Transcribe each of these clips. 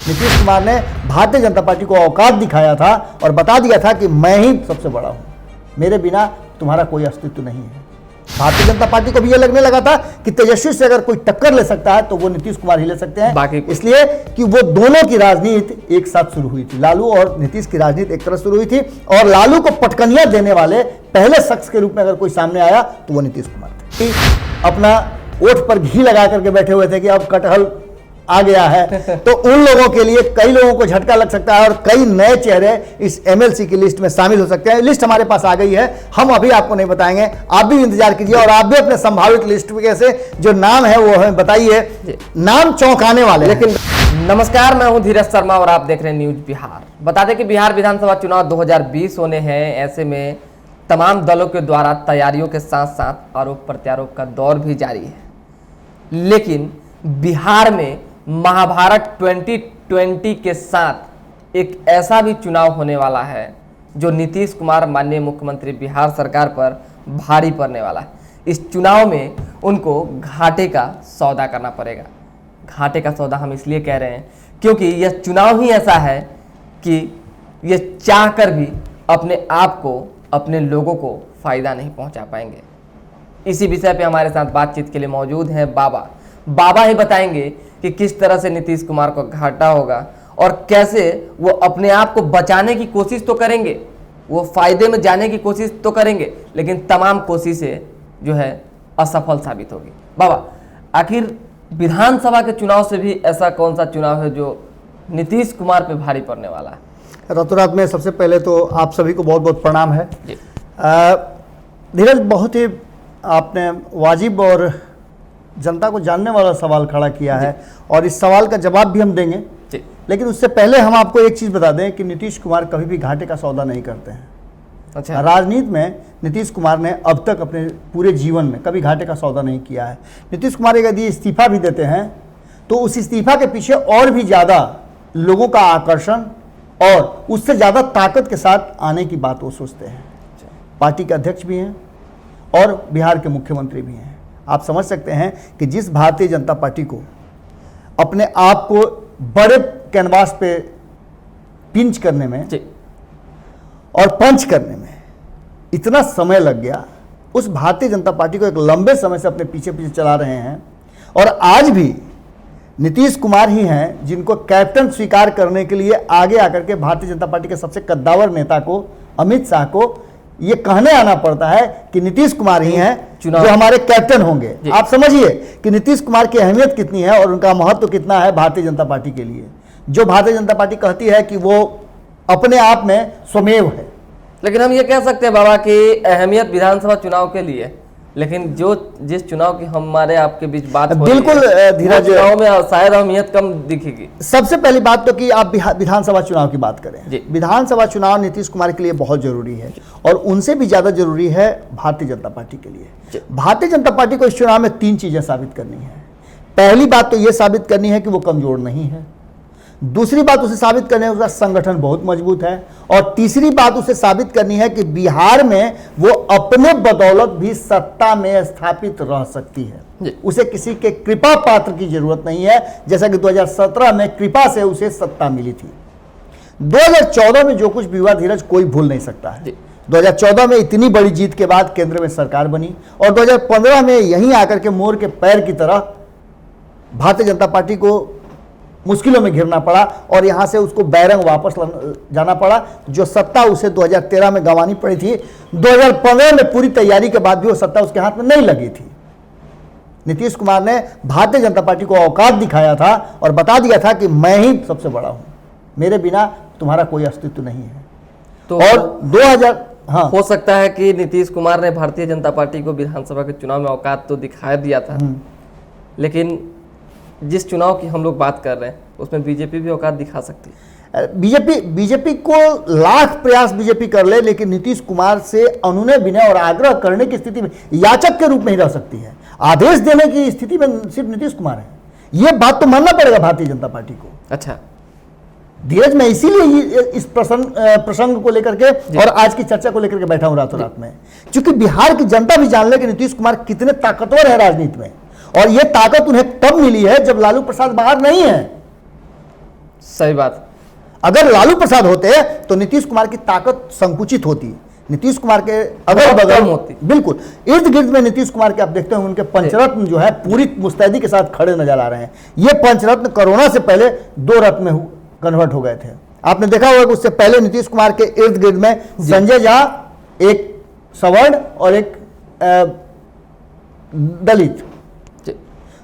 नीतीश कुमार ने भारतीय जनता पार्टी को औकात दिखाया था और बता दिया था कि मैं ही सबसे बड़ा हूं, मेरे बिना तुम्हारा कोई अस्तित्व नहीं है। भारतीय जनता पार्टी को भी यह लगने लगा था कि तेजस्वी से अगर कोई टक्कर ले सकता है तो वो नीतीश कुमार ही ले सकते हैं, इसलिए कि वो दोनों की राजनीति एक साथ शुरू हुई थी। लालू और नीतीश की राजनीति एक तरह शुरू हुई थी और लालू को पटकनियां देने वाले पहले शख्स के रूप में अगर कोई सामने आया तो वो नीतीश कुमार थे। अपना ओठ पर घी लगा करके बैठे हुए थे कि अब कटहल आ गया है, तो उन लोगों के लिए कई लोगों को झटका लग सकता है और कई नए चेहरे इस एमएलसी की लिस्ट में शामिल हो सकते हैं। लिस्ट हमारे पास आ गई है, हम अभी आपको नहीं बताएंगे, आप भी इंतजार कीजिए और आप भी अपने संभावित लिस्ट में से जो नाम है वो हमें बताइए। नाम चौंकाने वाले। लेकिन नमस्कार, मैं हूं धीरज शर्मा और आप देख रहे हैं न्यूज बिहार। बता दें कि बिहार विधानसभा चुनाव 2020 होने हैं, ऐसे में तमाम दलों के द्वारा तैयारियों के साथ साथ आरोप प्रत्यारोप का दौर भी जारी है। लेकिन बिहार में महाभारत 2020 के साथ एक ऐसा भी चुनाव होने वाला है जो नीतीश कुमार माननीय मुख्यमंत्री बिहार सरकार पर भारी पड़ने वाला है। इस चुनाव में उनको घाटे का सौदा करना पड़ेगा। घाटे का सौदा हम इसलिए कह रहे हैं क्योंकि यह चुनाव ही ऐसा है कि यह चाहकर भी अपने आप को, अपने लोगों को फायदा नहीं पहुंचा पाएंगे। इसी विषय पे हमारे साथ बातचीत के लिए मौजूद हैं बाबा ही बताएंगे कि किस तरह से नीतीश कुमार को घाटा होगा और कैसे वो अपने आप को बचाने की कोशिश तो करेंगे, वो फायदे में जाने की कोशिश तो करेंगे, लेकिन तमाम कोशिशें जो है असफल साबित होगी। बाबा, आखिर विधानसभा के चुनाव से भी ऐसा कौन सा चुनाव है जो नीतीश कुमार पे भारी पड़ने वाला है? रातों रात में सबसे पहले तो आप सभी को बहुत बहुत प्रणाम है। धीरज, बहुत ही आपने वाजिब और जनता को जानने वाला सवाल खड़ा किया है और इस सवाल का जवाब भी हम देंगे, लेकिन उससे पहले हम आपको एक चीज़ बता दें कि नीतीश कुमार कभी भी घाटे का सौदा नहीं करते हैं। अच्छा। राजनीति में नीतीश कुमार ने अब तक अपने पूरे जीवन में कभी घाटे का सौदा नहीं किया है। नीतीश कुमार यदि इस्तीफा भी देते हैं तो उस इस्तीफा के पीछे और भी ज़्यादा लोगों का आकर्षण और उससे ज़्यादा ताकत के साथ आने की बात वो सोचते हैं। पार्टी के अध्यक्ष भी हैं और बिहार के मुख्यमंत्री भी हैं। आप समझ सकते हैं कि जिस भारतीय जनता पार्टी को अपने आप को बड़े कैनवास पे पिंच करने में और पंच करने में इतना समय लग गया, उस भारतीय जनता पार्टी को एक लंबे समय से अपने पीछे पीछे चला रहे हैं और आज भी नीतीश कुमार ही हैं जिनको कैप्टन स्वीकार करने के लिए आगे आकर के भारतीय जनता पार्टी के सबसे कद्दावर नेता को, अमित शाह को, ये कहने आना पड़ता है कि नीतीश कुमार ही हैं जो हमारे कैप्टन होंगे। आप समझिए कि नीतीश कुमार की अहमियत कितनी है और उनका महत्व कितना है भारतीय जनता पार्टी के लिए, जो भारतीय जनता पार्टी कहती है कि वो अपने आप में स्वमेव है। लेकिन हम ये कह सकते हैं बाबा कि अहमियत विधानसभा चुनाव के लिए, लेकिन जिस चुनाव की हमारे आपके बीच बात बिल्कुल धीरज, चुनाव में शायद अहमियत कम दिखेगी। सबसे पहली बात तो कि आप विधानसभा चुनाव की बात करें। विधानसभा चुनाव नीतीश कुमार के लिए बहुत जरूरी है और उनसे भी ज्यादा जरूरी है भारतीय जनता पार्टी के लिए। भारतीय जनता पार्टी को इस चुनाव में 3 चीजें साबित करनी है। पहली बात तो यह साबित करनी है कि वो कमजोर नहीं है, दूसरी बात उसे साबित करनी है उसका संगठन बहुत मजबूत है, और तीसरी बात उसे साबित करनी है कि बिहार में वो अपने बदौलत भी सत्ता में स्थापित रह सकती है। उसे किसी के कृपा पात्र की जरूरत नहीं है, जैसा कि 2017 में कृपा से उसे सत्ता मिली थी। 2014 में जो कुछ भी हुआ धीरज कोई भूल नहीं सकता है। 2014 में इतनी बड़ी जीत के बाद केंद्र में सरकार बनी और 2015 में यहीं आकर के मोर के पैर की तरह भारतीय जनता पार्टी को मुश्किलों में घिरना पड़ा और यहां से उसको बैरंग वापस जाना पड़ा। जो सत्ता उसे 2013 में गंवानी पड़ी थी, 2015 में पूरी तैयारी के बाद भी वो सत्ता उसके हाथ में नहीं लगी थी। नीतीश कुमार ने भारतीय जनता पार्टी को औकात दिखाया था और बता दिया था कि मैं ही सबसे बड़ा हूं, मेरे बिना तुम्हारा कोई अस्तित्व नहीं है। तो और 2000 हो सकता है कि नीतीश कुमार ने भारतीय जनता पार्टी को विधानसभा के चुनाव में औकात तो दिखाया दिया था, लेकिन जिस चुनाव की हम लोग बात कर रहे हैं उसमें बीजेपी भी औकात दिखा सकती है। बीजेपी को लाख प्रयास बीजेपी कर ले, लेकिन नीतीश कुमार से अनुनय विनय और आग्रह करने की स्थिति में, याचक के रूप में ही रह सकती है। आदेश देने की स्थिति में सिर्फ नीतीश कुमार है। यह बात तो मानना पड़ेगा भारतीय जनता पार्टी को। अच्छा धीरज, मैं इसीलिए इस प्रसंग को लेकर के और आज की चर्चा को लेकर के बैठा हूं रातों रात में, क्योंकि बिहार की जनता भी जान ले कि नीतीश कुमार कितने ताकतवर है राजनीति में, और यह ताकत उन्हें तब मिली है जब लालू प्रसाद बाहर नहीं है। सही बात। अगर लालू प्रसाद होते तो नीतीश कुमार की ताकत संकुचित होती। नीतीश कुमार के अगल बगल होती, बिल्कुल इर्द गिर्द में नीतीश कुमार के आप देखते हैं उनके पंचरत्न जो है पूरी मुस्तैदी के साथ खड़े नजर आ रहे हैं। ये पंचरत्न कोरोना से पहले 2 रत्न में कन्वर्ट हो गए थे। आपने देखा होगा कि उससे पहले नीतीश कुमार के इर्द गिर्द में संजय झा, एक सवर्ण और एक दलित,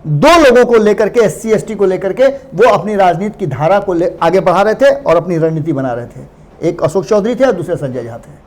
2 लोगों को लेकर के, SC ST को लेकर के वो अपनी राजनीति की धारा को आगे बढ़ा रहे थे और अपनी रणनीति बना रहे थे। एक अशोक चौधरी थे और दूसरे संजय झा थे।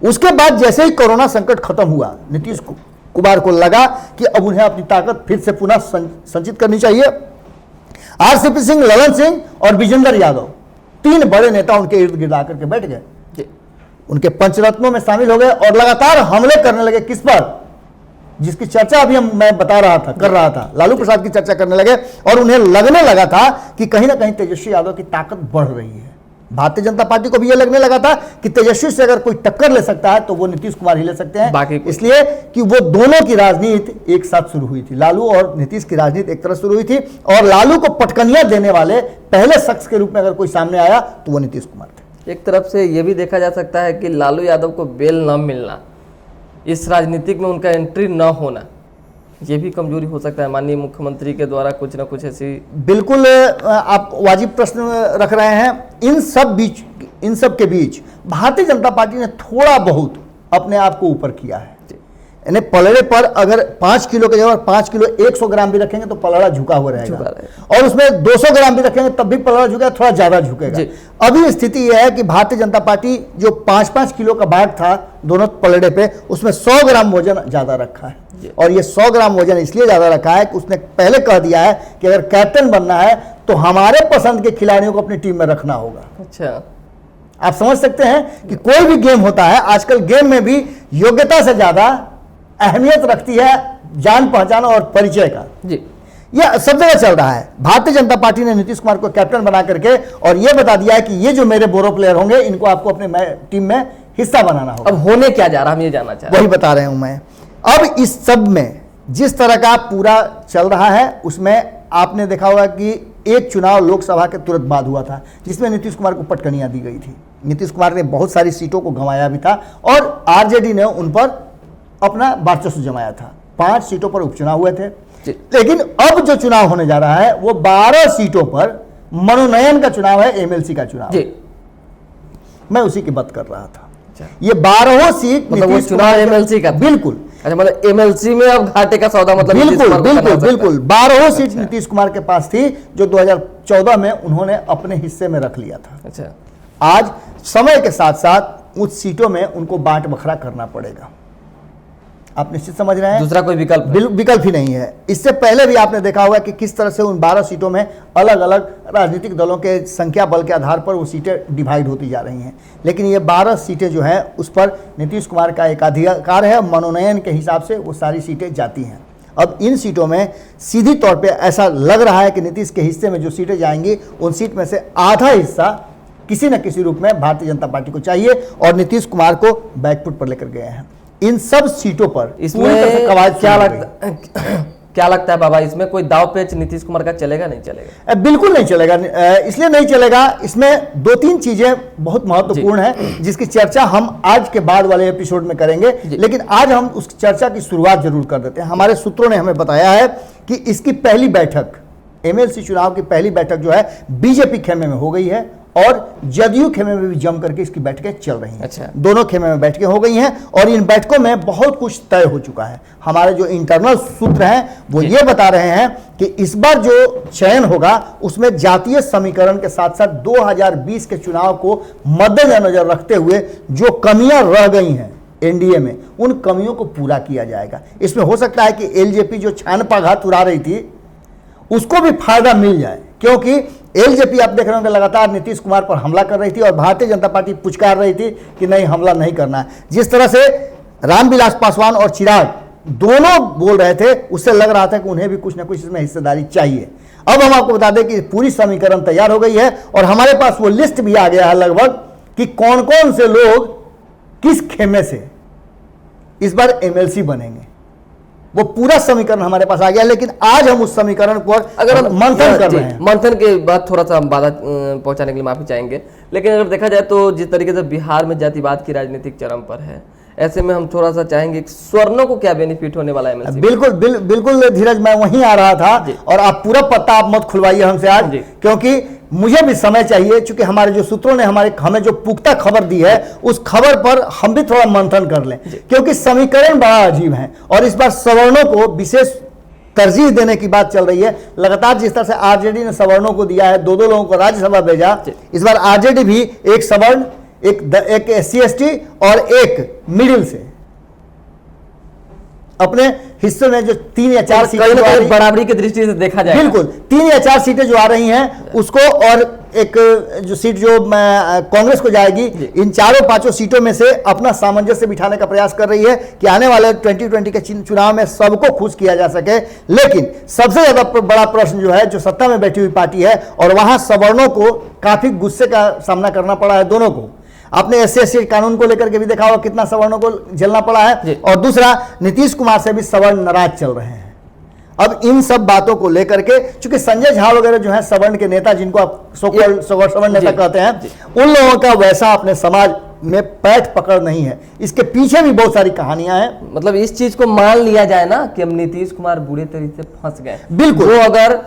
उसके बाद जैसे ही कोरोना संकट खत्म हुआ, नीतीश कुमार को लगा कि अब उन्हें अपनी ताकत फिर से पुनः संचित करनी चाहिए। RCP सिंह, ललन सिंह और विजेंद्र यादव, 3 बड़े नेता उनके इर्द गिर्द आकर के बैठ गए, उनके पंचरत्नों में शामिल हो गए और लगातार हमले करने लगे। किस पर? जिसकी चर्चा अभी मैं बता रहा था, कर रहा था, लालू प्रसाद की चर्चा करने लगे और उन्हें लगने लगा था कि कहीं ना कहीं तेजस्वी यादव की ताकत बढ़ रही है। भारतीय जनता पार्टी को भी यह लगने लगा था कि तेजस्वी से अगर कोई टक्कर ले सकता है तो वो नीतीश कुमार ही ले सकते हैं, इसलिए कि वो दोनों की राजनीति एक साथ शुरू हुई थी। लालू और नीतीश की राजनीति एक तरह शुरू हुई थी और लालू को पटकनियां देने वाले पहले शख्स के रूप में अगर कोई सामने आया तो वो नीतीश कुमार थे। एक तरफ से यह भी देखा जा सकता है कि लालू यादव को बेल न मिलना, इस राजनीतिक में उनका एंट्री न होना, ये भी कमजोरी हो सकता है माननीय मुख्यमंत्री के द्वारा कुछ ना कुछ ऐसी। बिल्कुल आप वाजिब प्रश्न रख रहे हैं। इन सब के बीच भारतीय जनता पार्टी ने थोड़ा बहुत अपने आप को ऊपर किया है। यानी पलड़े पर अगर 5 किलो के जगह 5 किलो 100 ग्राम भी रखेंगे तो पलड़ा झुका हुआ रहेगा और उसमें 200 ग्राम भी रखेंगे तब भी पलड़ा झुकेगा, थोड़ा ज्यादा झुकेगा। अभी स्थिति यह है कि भारतीय जनता पार्टी जो 5-5 किलो का बैग था दोनों पलड़े पे, उसमें 100 ग्राम वजन ज्यादा रखा है और ये 100 ग्राम वजन इसलिए ज्यादा रखा है कि उसने पहले कह दिया है कि अगर कैप्टन बनना है तो हमारे पसंद के खिलाड़ियों को अपनी टीम में रखना होगा। अच्छा, आप समझ सकते हैं कि कोई भी गेम होता है, आजकल गेम में भी योग्यता से ज्यादा अहमियत रखती है जान पहचान और परिचय का। जी, यह सब जगह चल रहा है। भारतीय जनता पार्टी ने नीतीश कुमार को कैप्टन बना करके और यह बता दिया है कि ये जो मेरे बोरो प्लेयर होंगे इनको आपको अपने टीम में हिस्सा बनाना होगा। अब होने क्या जा रहा है हम ये जानना चाह रहे हैं। वही बता रहे हूं मैं। अब इस सब में जिस तरह का पूरा चल रहा है उसमें आपने देखा होगा कि एक चुनाव लोकसभा के तुरंत बाद हुआ था जिसमें नीतीश कुमार को पटकनियां दी गई थी। नीतीश कुमार ने बहुत सारी सीटों को गंवाया भी था और RJD ने उन पर अपना वर्चस्व जमाया था। 5 सीटों पर उपचुनाव हुए थे, लेकिन अब जो चुनाव होने जा रहा है वो 12 सीटों पर मनोनयन का चुनाव है, MLC का चुनाव। मैं उसी की बात कर रहा था। ये 12 सीट मतलब वो चुनाव MLC का, बिल्कुल। अच्छा, मतलब MLC में अब घाटे का सौदा, मतलब बिल्कुल 12 सीट नीतीश कुमार के पास थी जो 2014 में उन्होंने अपने हिस्से में रख लिया था। अच्छा, आज समय के साथ साथ उस सीटों में उनको बांट बखरा करना पड़ेगा। आप निश्चित समझ रहे हैं, दूसरा कोई विकल्प ही नहीं है। इससे पहले भी आपने देखा होगा कि किस तरह से उन 12 सीटों में अलग अलग राजनीतिक दलों के संख्या बल के आधार पर वो सीटें डिवाइड होती जा रही हैं, लेकिन ये 12 सीटें जो हैं उस पर नीतीश कुमार का एक अधिकार है। मनोनयन के हिसाब से वो सारी सीटें जाती हैं। अब इन सीटों में सीधी तौर पर ऐसा लग रहा है कि नीतीश के हिस्से में जो सीटें जाएंगी उन सीट में से आधा हिस्सा किसी न किसी रूप में भारतीय जनता पार्टी को चाहिए और नीतीश कुमार को बैकफुट पर लेकर गए हैं। इन सब सीटों पर इसमें क्या लगता है बाबा, इसमें कोई दाव पेच नीतीश कुमार का चलेगा नहीं चलेगा? बिल्कुल नहीं चलेगा। इसलिए नहीं चलेगा, इसमें 2-3 चीजें बहुत महत्वपूर्ण है जिसकी चर्चा हम आज के बाद वाले एपिसोड में करेंगे, लेकिन आज हम उस चर्चा की शुरुआत जरूर कर देते हैं। हमारे सूत्रों ने हमें बताया है कि इसकी पहली बैठक, MLC चुनाव की पहली बैठक जो है बीजेपी खेमे में हो गई है और जदयू खेमे में भी जम करके इसकी बैठकें चल रही हैं। अच्छा। दोनों खेमे में बैठकें हो गई हैं और इन बैठकों में बहुत कुछ तय हो चुका है। हमारे जो इंटरनल सूत्र हैं वो ये बता रहे हैं कि इस बार जो चयन होगा उसमें जातीय समीकरण के साथ साथ 2020 के चुनाव को मद्देनजर रखते हुए जो कमियां रह गई हैं NDA में, उन कमियों को पूरा किया जाएगा। इसमें हो सकता है कि LJP जो छानपाघात उड़ा रही थी उसको भी फायदा मिल जाए, क्योंकि LJP आप देख रहे होंगे लगातार नीतीश कुमार पर हमला कर रही थी और भारतीय जनता पार्टी पुचकार रही थी कि नहीं, हमला नहीं करना है। जिस तरह से रामविलास पासवान और चिराग दोनों बोल रहे थे उससे लग रहा था कि उन्हें भी कुछ ना कुछ इसमें हिस्सेदारी चाहिए। अब हम आपको बता दें कि पूरी समीकरण तैयार हो गई है और हमारे पास वो लिस्ट भी आ गया है लगभग कि कौन कौन से लोग किस खेमे से इस बार MLC बनेंगे। वो पूरा समीकरण हमारे पास आ गया। लेकिन आज हम उस समीकरण पर अगर हम मंथन कर रहे हैं। मंथन के बाद थोड़ा सा हम बाधा पहुंचाने के लिए माफी चाहेंगे, लेकिन अगर देखा जाए तो जिस तरीके से बिहार में जातिवाद की राजनीतिक चरम पर है, ऐसे में हम थोड़ा सा चाहेंगे कि स्वर्णों को क्या बेनिफिट होने वाला है एमएलसी? बिल्कुल धीरज, मैं वहीं आ रहा था और आप पूरा पत्ता आप मत खुलवाइए हमसे आज, क्योंकि मुझे भी समय चाहिए, क्योंकि हमारे जो सूत्रों ने हमें जो पुख्ता खबर दी है उस खबर पर हम भी थोड़ा मंथन कर लें, क्योंकि समीकरण बड़ा अजीब है और इस बार सवर्णों को विशेष तरजीह देने की बात चल रही है। लगातार जिस तरह से आरजेडी ने सवर्णों को दिया है, दो लोगों को राज्यसभा भेजा, इस बार आरजेडी भी एक सवर्ण, एक SC/ST और एक मिडिल से अपने हिस्से में जो 3 या 4 सीटें बराबरी की दृष्टि से देखा जाए, बिल्कुल 3 या 4 सीटें जो आ रही हैं उसको, और एक जो सीट जो कांग्रेस को जाएगी, इन 4-5 सीटों में से अपना सामंजस्य बिठाने का प्रयास कर रही है कि आने वाले 2020 के चुनाव में सबको खुश किया जा सके। लेकिन सबसे ज्यादा बड़ा प्रश्न जो है, जो सत्ता में बैठी हुई पार्टी है, और वहां सवर्णों को काफी गुस्से का सामना करना पड़ा है दोनों को। आपने SC/ST कानून को लेकर के भी देखा होगा कितना सवर्णों को झेलना पड़ा है, और दूसरा नीतीश कुमार से भी सवर्ण नाराज चल रहे हैं। अब इन सब बातों को लेकर के, चूंकि संजय झा वगैरह जो है सवर्ण के नेता, जिनको आप सवर्ण नेता कहते हैं, उन लोगों का वैसा अपने समाज में पैठ पकड़ नहीं है। इसके पीछे भी बहुत सारी कहानियां हैं। मतलब इस चीज को मान लिया जाए ना कि हम नीतीश कुमार बुरे तरीके से फंस गए। बिल्कुल, वो अगर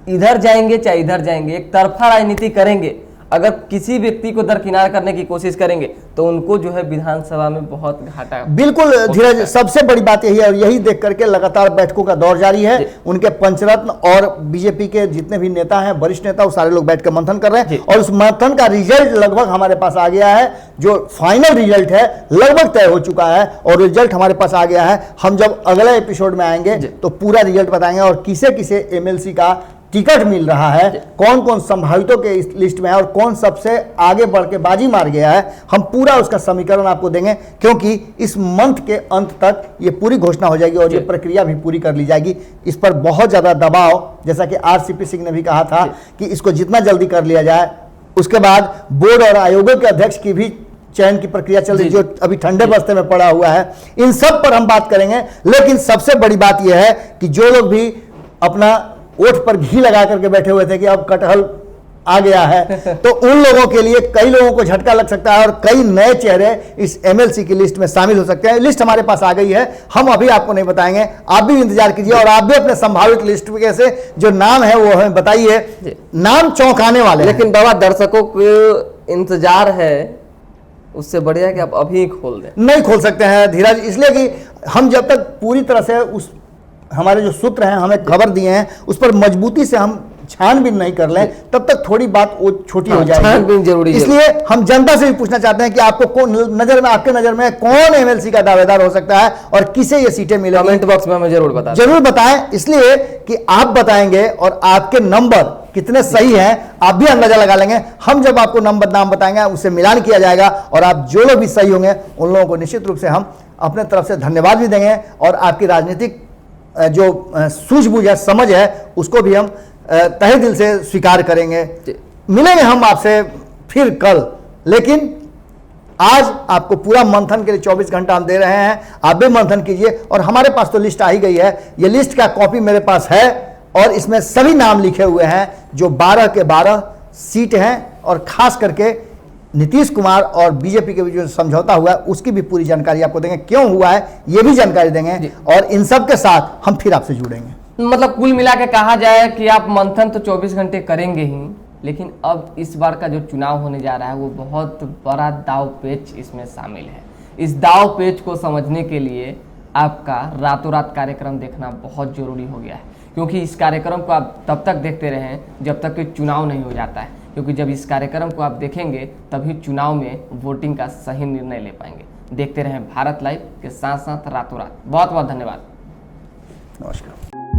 इधर जाएंगे चाहे इधर जाएंगे, एक तरफा राजनीति करेंगे, अगर किसी व्यक्ति को दरकिनार करने की कोशिश करेंगे तो उनको जो है विधानसभा में बहुत घाटा। बिल्कुल धीरज, सबसे बड़ी बात यही है, और यही देख करके लगातार बैठकों का दौर जारी है। उनके पंचरत्न और बीजेपी के जितने भी नेता हैं, वरिष्ठ नेता, वो सारे लोग बैठ कर मंथन कर रहे हैं, और उस मंथन का रिजल्ट लगभग हमारे पास आ गया है। जो फाइनल रिजल्ट है लगभग तय हो चुका है, और रिजल्ट हमारे पास आ गया है। हम जब अगले एपिसोड में आएंगे तो पूरा रिजल्ट बताएंगे, और किसे किसे MLC का टिकट मिल रहा है, कौन कौन संभावितों के इस लिस्ट में है, और कौन सबसे आगे बढ़ के बाजी मार गया है। हम पूरा उसका समीकरण आपको देंगे, क्योंकि इस मंथ के अंत तक ये पूरी घोषणा हो जाएगी और ये प्रक्रिया भी पूरी कर ली जाएगी। इस पर बहुत ज्यादा दबाव, जैसा कि RCP सिंह ने भी कहा था कि इसको जितना जल्दी कर लिया जाए। उसके बाद बोर्ड और आयोगों के अध्यक्ष की भी चयन की प्रक्रिया चल रही, जो अभी ठंडे बस्ते में पड़ा हुआ है। इन सब पर हम बात करेंगे, लेकिन सबसे बड़ी बात यह है कि जो लोग भी अपना ओठ पर घी लगा करके बैठे हुए थे कि अब कटहल आ गया है, तो उन लोगों के लिए कई लोगों को झटका लग सकता है, और कई नए चेहरे इस MLC की लिस्ट में शामिल हो सकते हैं। लिस्ट हमारे पास आ गई है, हम अभी आपको नहीं बताएंगे, आप भी इंतजार कीजिए, और आप भी अपने संभावित लिस्ट में से जो नाम है वो हमें बताइए। नाम चौंकाने वाले, लेकिन बाबा दर्शकों को इंतजार है, उससे बढ़िया है कि आप अभी खोल दें। नहीं खोल सकते हैं धीरज, इसलिए कि हम जब तक पूरी तरह से उस हमारे जो सूत्र हैं हमें खबर दिए हैं उस पर मजबूती से हम छानबीन नहीं कर लें, तब तक थोड़ी बात वो छोटी हो जाएगी। छानबीन जरूरी है। इसलिए हम जनता से भी पूछना चाहते हैं कि आपको कौन आपके नजर में कौन MLC का दावेदार हो सकता है और किसे ये सीटें मिलेंगी। कमेंट बॉक्स में हमें जरूर बताएं, इसलिए कि आप बताएंगे और आपके नंबर कितने सही हैं आप भी अंदाजा लगा लेंगे। हम जब आपको नाम बताएंगे उससे मिलान किया जाएगा, और आप जो लोग भी सही होंगे उन लोगों को निश्चित रूप से हम अपने तरफ से धन्यवाद भी देंगे, और आपकी राजनीतिक जो सूझबूझ है, समझ है, उसको भी हम तहे दिल से स्वीकार करेंगे। मिलेंगे हम आपसे फिर कल, लेकिन आज आपको पूरा मंथन के लिए 24 घंटा हम दे रहे हैं। आप भी मंथन कीजिए, और हमारे पास तो लिस्ट आ ही गई है। ये लिस्ट का कॉपी मेरे पास है, और इसमें सभी नाम लिखे हुए हैं जो 12 के 12 सीट हैं, और खास करके नीतीश कुमार और बीजेपी के बीच जो समझौता हुआ है उसकी भी पूरी जानकारी आपको देंगे, क्यों हुआ है ये भी जानकारी देंगे, और इन सब के साथ हम फिर आपसे जुड़ेंगे। मतलब कुल मिला के कहा जाए कि आप मंथन तो 24 घंटे करेंगे ही, लेकिन अब इस बार का जो चुनाव होने जा रहा है वो बहुत बड़ा दाव पेच इसमें शामिल है। इस दाव पेच को समझने के लिए आपका रातों रात कार्यक्रम देखना बहुत जरूरी हो गया है, क्योंकि इस कार्यक्रम को आप तब तक देखते रहें जब तक कि चुनाव नहीं हो जाता है, क्योंकि जब इस कार्यक्रम को आप देखेंगे तभी चुनाव में वोटिंग का सही निर्णय ले पाएंगे। देखते रहें भारत लाइव के साथ साथ रातों रात। बहुत बहुत धन्यवाद। नमस्कार।